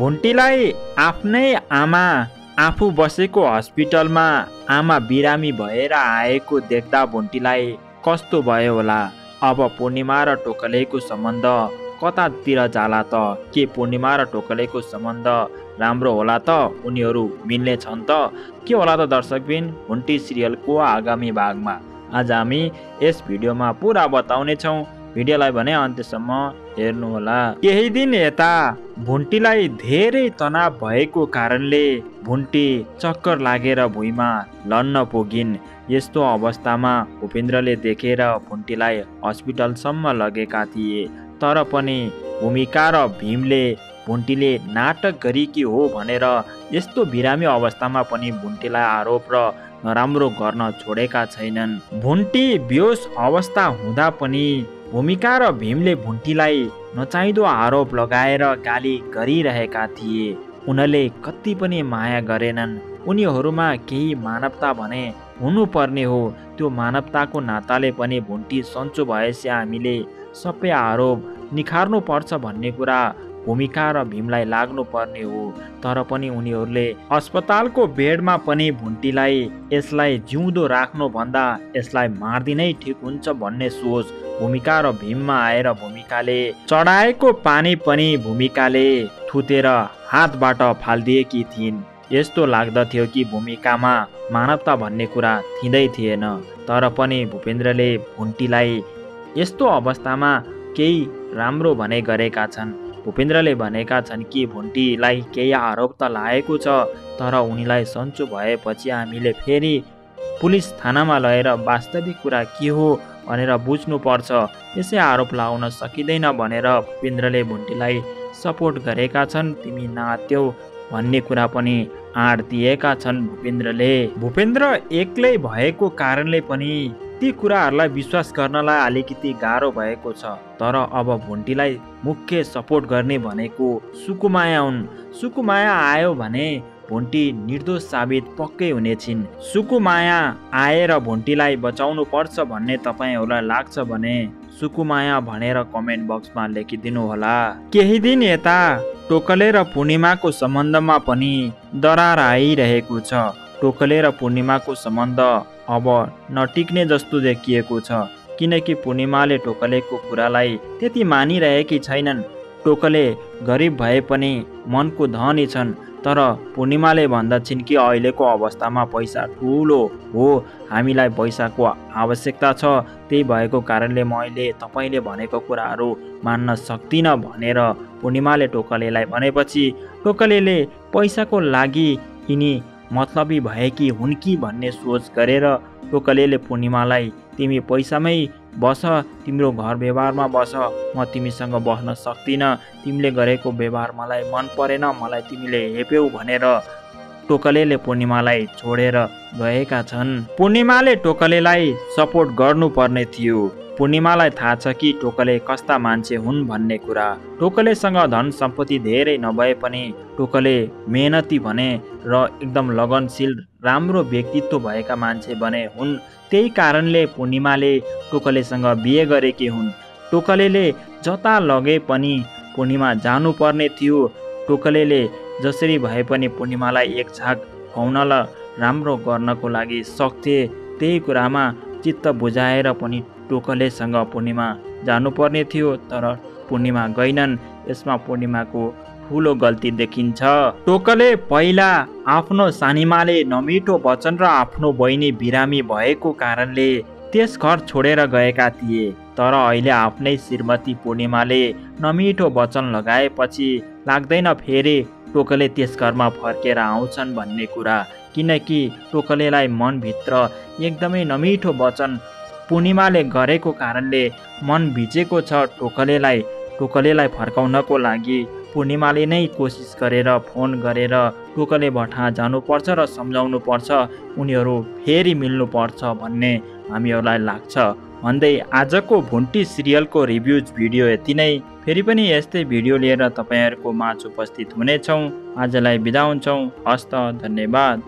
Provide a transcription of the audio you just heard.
भुन्टीलाई आफ्नै आमा आफू बसेको हस्पिटलमा आमा बिरामी भएर आएको देख्दा भुन्टीलाई कस्तो भयो होला। अब पूर्णिमा र टोकलेको सम्बन्ध कतातिर जाला त? के पूर्णिमा र टोकलेको सम्बन्ध राम्रो होला त? उनीहरू मिल्ने छन् त? के होला त दर्शकबिन भुन्टी सिरियलको आगामी भागमा आज हामी यस भिडियोमा पुरा बताउने छौँ। भिडियोलाई भने अन्त्यसम्म हेर्नुहोला। केही दिन यता भुन्टीलाई धेरै तनाव भएको कारणले भुन्टी चक्कर लागेर भुइँमा लड्न पुगिन्। यस्तो अवस्थामा भूपेन्द्रले देखेर भुन्टीलाई हस्पिटलसम्म लगेका थिए। तर पनि भूमिका र भीमले भुन्टीले नाटक गरेकी हो भनेर यस्तो बिरामी अवस्थामा पनि भुन्टीलाई आरोप र नराम्रो गर्न छोडेका छैनन्। भुन्टी बेहोस अवस्था हुँदा पनि भूमिका र भीमले भुन्टीलाई नचाहिँदो आरोप लगाएर गाली गरिरहेका थिए। उनले कति पनि माया गरेनन्। उनीहरूमा केही मानवता भने हुनुपर्ने हो। त्यो मानवताको नाताले पनि भुन्टी सन्चो भएपछि हामीले सबै आरोप निखार्नु पर्छ भन्ने कुरा भूमिका र भीमलाई लाग्नु पर्ने हो। तर पनि उनीहरूले अस्पतालको बेडमा पनि भुन्टीलाई यसलाई जिउँदो राख्नुभन्दा यसलाई मार्दिनै ठिक हुन्छ भन्ने सोच भूमिका र भीममा आएर भूमिकाले चढाएको पानी पनि भूमिकाले थुतेर हातबाट फालिदिएकी थिइन्। यस्तो लाग्दथ्यो कि भूमिकामा मानवता भन्ने कुरा थिँदै थिएन। तर पनि भूपेन्द्रले भुन्टीलाई यस्तो अवस्थामा केही राम्रो भने गरेका छन्। भूपेन्द्रले भनेका छन् कि भुन्टीलाई केही आरोप त लागेको छ, तर उनीलाई सन्चो भएपछि हामीले फेरि पुलिस थानामा लगेर वास्तविक कुरा के हो भनेर बुझ्नुपर्छ। यसै आरोप लगाउन सकिँदैन भनेर भूपेन्द्रले भुन्टीलाई सपोर्ट गरेका छन्। तिमी नात्यौ भन्ने कुरा पनि आँट दिएका छन् भूपेन्द्रले। भूपेन्द्र एक्लै भएको कारणले पनि ती कुराहरूलाई विश्वास गर्नलाई अलिकति गाह्रो भएको छ। तर अब भुन्टीलाई मुख्य सपोर्ट गर्ने भनेको सुकुमाया हुन्। सुकुमाया आयो भने भुन्टी निर्दोष साबित पक्कै हुनेछिन्। सुकुमाया आएर भुन्टीलाई बचाउनु पर्छ भन्ने तपाईँहरूलाई लाग्छ भने सुकुमाया भनेर कमेन्ट बक्समा लेखिदिनु होला। केही दिन यता टोकले र पूर्णिमाको सम्बन्धमा पनि दरार आइरहेको छ। टोकले र पूर्णिमाको सम्बन्ध अब नटिक्ने जस्तो देखिएको छ, किनकि पूर्णिमाले टोकलेको कुरालाई त्यति मानिरहेकी छैनन्। टोकले गरिब भए पनि मनको धनी छन्, तर पूर्णिमाले भन्दछिन् कि अहिलेको अवस्थामा पैसा ठुलो हो, हामीलाई पैसाको आवश्यकता छ। त्यही भएको कारणले मैले तपाईँले भनेको कुराहरू मान्न सक्दिनँ भनेर पूर्णिमाले टोकलेलाई भनेपछि टोकलेले पैसाको लागि यिनी मतलबी भएकी हुन् कि भन्ने सोच गरेर टोकलेले पूर्णिमालाई तिमी पैसामै बस, तिम्रो घर व्यवहारमा बस, म तिमीसँग बस्न सक्दिनँ, तिमीले गरेको व्यवहार मलाई मन परेन, मलाई तिमीले हेप्यौ भनेर टोकलेले पूर्णिमालाई छोडेर गएका छन्। पूर्णिमाले टोकलेलाई सपोर्ट गर्नुपर्ने थियो। पूर्णिमालाई थाहा छ कि टोकले कस्ता मान्छे हुन् भन्ने कुरा। टोकलेसँग धन सम्पत्ति धेरै नभए पनि टोकले मेहनती भने र एकदम लगनशील राम्रो व्यक्तित्व भएका मान्छे भने हुन्। त्यही कारणले पूर्णिमाले टोकलेसँग बिहे गरेकी हुन्। टोकलेले जता लगे पनि पूर्णिमा जानुपर्ने थियो। टोकलेले जसरी भए पनि पूर्णिमालाई एक छाक खुवाउनलाई राम्रो गर्नको लागि सक्थे। त्यही कुरामा चित्त बुझाएर पनि टोकलेसँग पूर्णिमा जानुपर्ने थियो, तर पूर्णिमा गएनन्। यसमा पूर्णिमाको ठुलो गल्ती देखिन्छ। टोकले पहिला आफ्नो सानीमाले नमिठो वचन र आफ्नो बहिनी बिरामी भएको कारणले त्यस घर छोडेर गएका थिए। तर अहिले आफ्नै श्रीमती पूर्णिमाले नमिठो वचन लगाएपछि लाग्दैन फेरि टोकले त्यस घरमा फर्केर आउँछन् भन्ने कुरा, किनकि टोकलेलाई मनभित्र एकदमै नमिठो वचन पूर्णिमाले गरेको कारणले मन भिजेको छ। टोकलेलाई फर्काउनको लागि पूर्णिमाले नै कोसिस गरेर फोन गरेर टोकले भठा जानुपर्छ र सम्झाउनु पर्छ, उनीहरू फेरि मिल्नुपर्छ भन्ने हामीहरूलाई लाग्छ भन्दै आजको भुन्टी सिरियलको रिभ्युज भिडियो यति नै। फेरि पनि यस्तै भिडियो लिएर तपाईँहरूको माझ उपस्थित हुनेछौँ। आजलाई बिदा हुन्छौँ। हस्त, धन्यवाद।